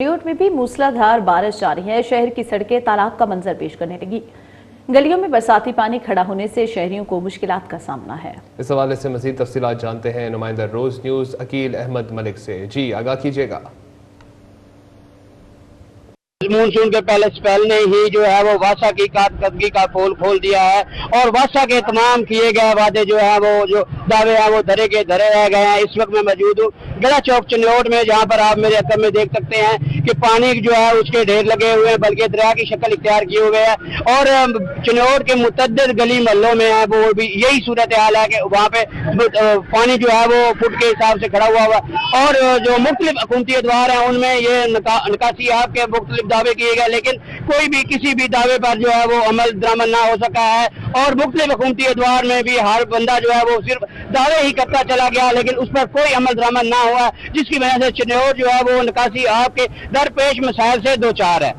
बॉलीवुड में भी मूसलाधार बारिश जारी है। शहर की सड़कें तालाब का मंजर पेश करने लगी। गलियों में बरसाती पानी खड़ा होने से शहरियों को मुश्किलात का सामना है। इस हवाले से मजीद तफसीलात जानते हैं नुमाइंदा रोज न्यूज अकील अहमद मलिक से। जी आगाह कीजिएगा। मानसून के पहले स्पेल ने ही जो है वो वासा की कारकर्दगी का पोल खोल दिया है और वासा के तमाम किए गए वादे जो है वो जो दावे हैं वो धरे के धरे रह गए हैं। इस वक्त मैं मौजूद हूँ गड़ा चौक चनियोट में, जहाँ पर आप मेरे अकब में देख सकते हैं कि पानी जो है उसके ढेर लगे हुए हैं, बल्कि दरिया की शक्ल इख्तियार किए हुए है। और चनियोट के मुतअद्दिद गली महलों में है वो भी यही सूरत हाल है कि वहाँ पे पानी जो है वो फुट के हिसाब से खड़ा हुआ और जो मुख्तलिफ हुकूमती अदवार हैं उनमें ये निकासी आपके मुख्तलिफ दावे किए गए, लेकिन कोई भी किसी भी दावे पर जो है वो अमल दरामद ना हो सका है। और मुख्तलिफ हुकूमती अदवार में भी हर बंदा जो है वो सिर्फ दावे ही करता चला गया, लेकिन उस पर कोई अमल दरामद ना हुआ, जिसकी वजह से चनियोट जो है वो निकासी आपके दरपेश मसाइल से दो चार है।